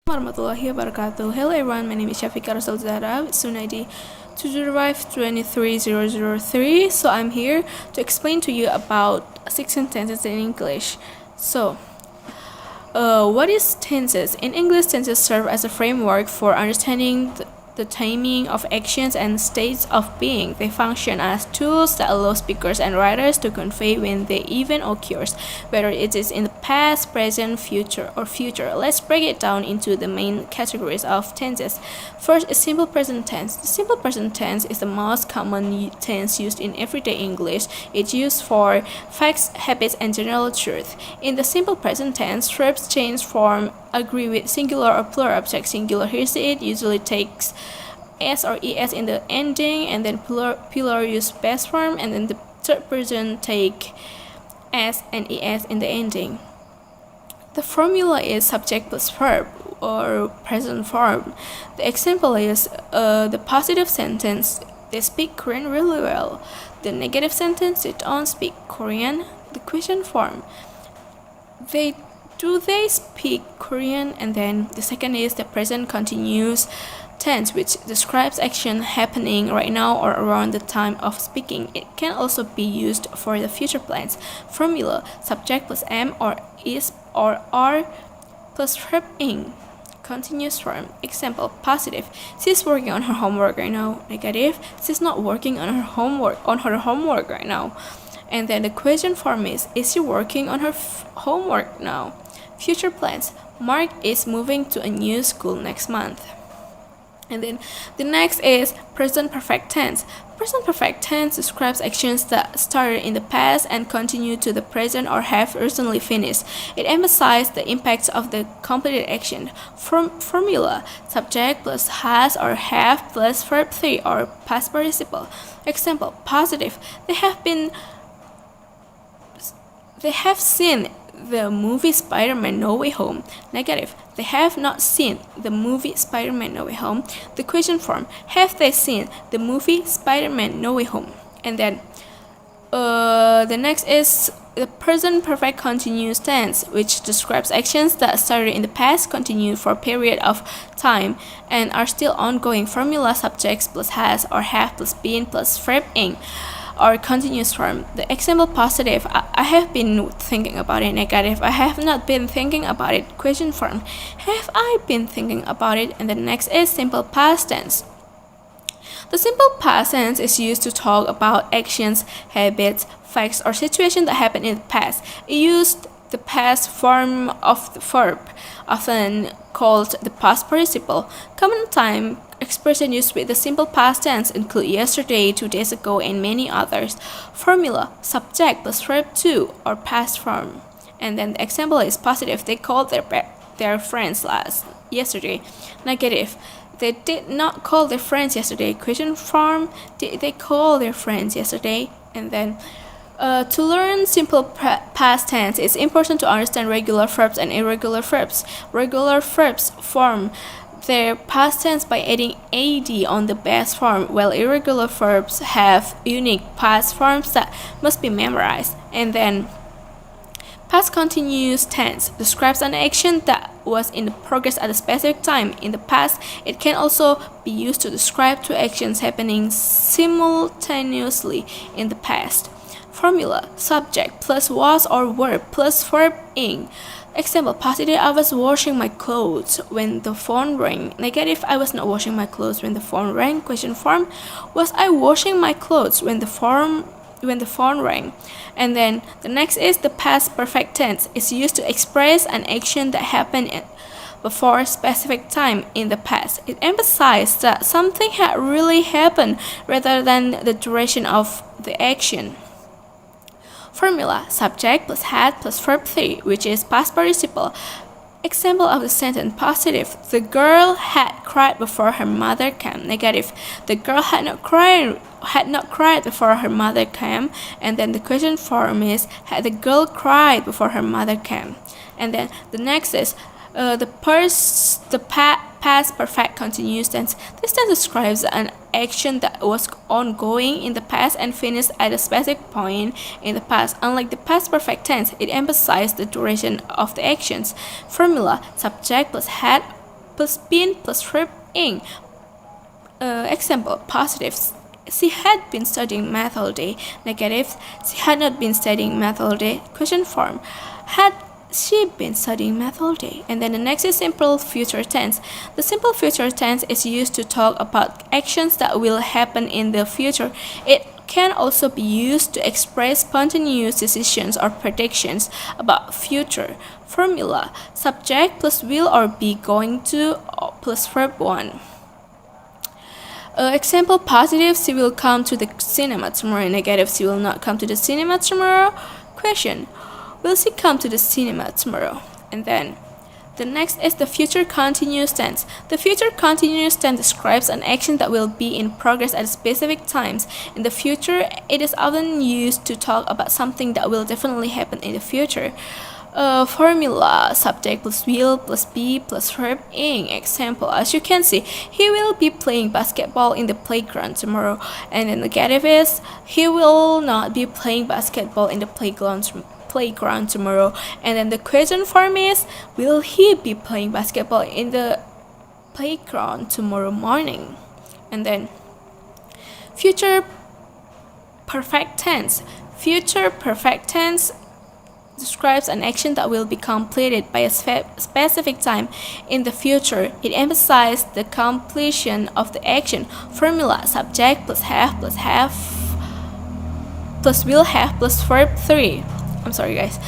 Warahmatullahi wabarakatuh. Hello everyone, my name is Shafiqa Rasul Zahra with Sun ID 205-23003. So I'm here to explain to you about 16 tenses in English. What is tenses? In English, tenses serve as a framework for understanding the timing of actions and states of being. They function as tools that allow speakers and writers to convey when the event occurs, whether it is in the past, present, future. Let's break it down into the main categories of tenses. First is simple present tense. The simple present tense is the most common tense used in everyday English. It's used for facts, habits, and general truth. In the simple present tense, verbs change form agree with singular or plural object. Singular hears it usually takes s or es in the ending, and then plural use past form, and then the third person take s and es in the ending. The formula is subject plus verb or present form. The example is the positive sentence, they speak Korean really well. The negative sentence, they don't speak Korean. The question form, do they speak Korean? And then the second is the present continuous tense, which describes action happening right now or around the time of speaking. It can also be used for the future plans. Formula, subject plus am or is or are plus verb ing. Continuous form. Example, positive, she's working on her homework right now. Negative, she's not working on her homework right now. And then the question form is she working on her homework now? Future plans, Mark is moving to a new school next month. And then the next is present perfect tense. Present perfect tense describes actions that started in the past and continue to the present or have recently finished. It emphasizes the impacts of the completed action. Formula, subject plus has or have plus verb 3 or past participle. Example, positive, they have seen the movie Spider-Man No Way Home. Negative, they have not seen the movie Spider-Man No Way Home. The question form, have they seen the movie Spider-Man No Way Home? And then the next is the present perfect continuous tense, which describes actions that started in the past, continue for a period of time, and are still ongoing. Formula, subjects plus has or have plus been plus verb ing or continuous form. The example, positive, I have been thinking about it. Negative, I have not been thinking about it. Question form, have I been thinking about it? And the next is simple past tense. The simple past tense is used to talk about actions, habits, facts, or situations that happened in the past. It used the past form of the verb, often called the past participle. Common time expression used with the simple past tense include yesterday, 2 days ago, and many others. Formula, subject plus verb 2 or past form. And then the example is positive, they called their friends yesterday. Negative, they did not call their friends yesterday. Question form, did they call their friends yesterday? And then to learn simple past tense, it's important to understand regular verbs and irregular verbs. Regular verbs form their past tense by adding ad on the past form, while irregular verbs have unique past forms that must be memorized. And then past continuous tense describes an action that was in progress at a specific time in the past. It can also be used to describe two actions happening simultaneously in the past. Formula, subject plus was or were plus verb ing. Example, positive, I was washing my clothes when the phone rang. Negative, I was not washing my clothes when the phone rang. Question form, was I washing my clothes when the phone rang? And then the next is the past perfect tense. It's used to express an action that happened before a specific time in the past. It emphasizes that something had really happened rather than the duration of the action. Formula, subject plus had plus verb 3, which is past participle. Example of the sentence, positive, the girl had cried before her mother came. Negative, the girl had not cried before her mother came. And then the question form is, had the girl cried before her mother came? And then the next is past perfect continuous tense. This tense describes an action that was ongoing in the past and finished at a specific point in the past. Unlike the past perfect tense, it emphasizes the duration of the actions. Formula, subject plus had plus been plus verb ing. Example, positive. She had been studying math all day. Negative, she had not been studying math all day. Question form, had she been studying math all day? And then the next is simple future tense. The simple future tense is used to talk about actions that will happen in the future. It can also be used to express spontaneous decisions or predictions about future. Formula, subject plus will or be going to plus verb 1. Example, positive, she will come to the cinema tomorrow. Negative, she will not come to the cinema tomorrow. Question, will she come to the cinema tomorrow? And then the next is the future continuous tense. The future continuous tense describes an action that will be in progress at specific times. In the future, it is often used to talk about something that will definitely happen in the future. Formula, subject plus will plus be plus verb ing. Example, as you can see, he will be playing basketball in the playground tomorrow. And the negative is, he will not be playing basketball in the playground tomorrow. And then the question form is, will he be playing basketball in the playground tomorrow morning? And then future perfect tense. Future perfect tense describes an action that will be completed by a specific time in the future. It emphasizes the completion of the action. Formula, subject plus have plus will have plus verb 3. I'm sorry guys.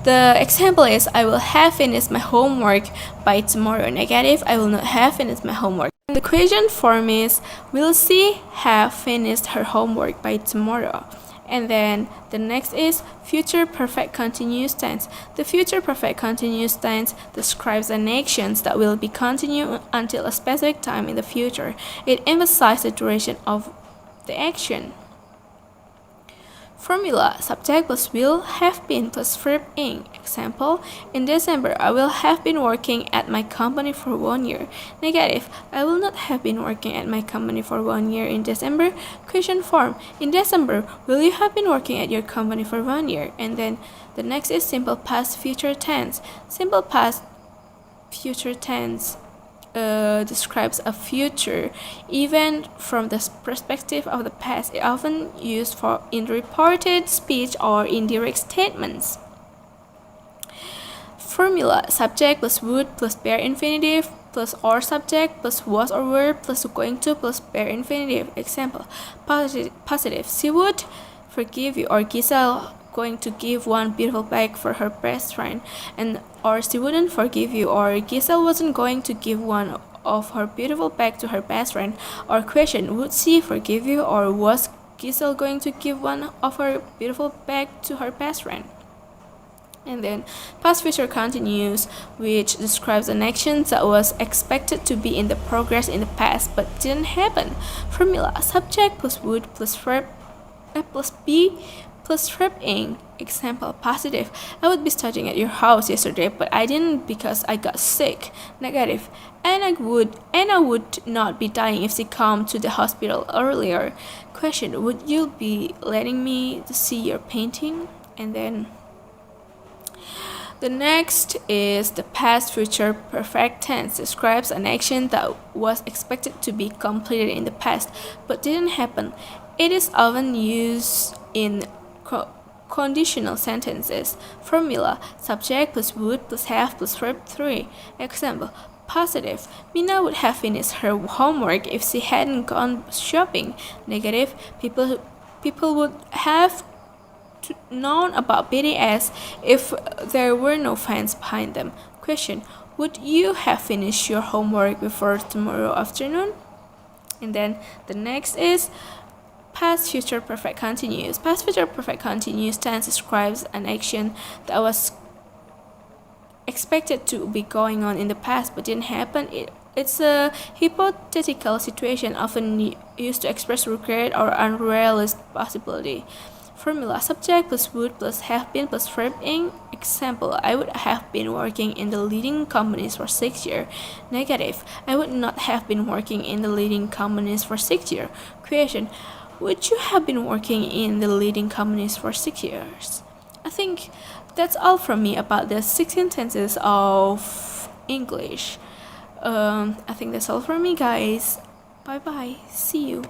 The example is, I will have finished my homework by tomorrow. Negative, I will not have finished my homework. The question form is, will she have finished her homework by tomorrow? And then the next is future perfect continuous tense. The future perfect continuous tense describes an action that will be continued until a specific time in the future. It emphasizes the duration of the action. Formula, subject plus will have been plus verb ing. Example, in December, I will have been working at my company for 1 year. Negative, I will not have been working at my company for 1 year in December. Question form, in December, will you have been working at your company for 1 year? And then the next is simple past future tense. Simple past future tense describes a future event from the perspective of the past. It often used in reported speech or indirect statements. Formula, subject plus would plus bare infinitive plus or subject plus was or were plus going to plus bare infinitive. Example, positive, she would forgive you, or Giselle going to give one beautiful bag for her best friend, and or she wouldn't forgive you, or Giselle wasn't going to give one of her beautiful bag to her best friend. Or question, would she forgive you, or was Giselle going to give one of her beautiful bag to her best friend? And then past future continuous, which describes an action that was expected to be in the progress in the past but didn't happen. Formula, subject plus would plus verb plus be plus verb ing. Example, positive, I would be studying at your house yesterday, but I didn't because I got sick. Negative, Anna would not be dying if she come to the hospital earlier. Question, would you be letting me see your painting? And then the next is the past future perfect tense. Describes an action that was expected to be completed in the past but didn't happen. It is often used in conditional sentences. Formula, subject plus would plus have plus verb 3. Example, positive, Mina would have finished her homework if she hadn't gone shopping. Negative, people would have known about BTS if there were no fans behind them. Question, would you have finished your homework before tomorrow afternoon? And then the next is past future perfect continuous. Past future perfect continuous tense describes an action that was expected to be going on in the past but didn't happen. It's a hypothetical situation often used to express regret or unrealistic possibility. Formula, subject plus would plus have been plus verb ing. Example, I would have been working in the leading companies for 6 years. Negative, I would not have been working in the leading companies for 6 years. Question, would you have been working in the leading companies for 6 years? I think that's all from me about the 16 tenses of English. I think that's all from me, guys. Bye bye. See you.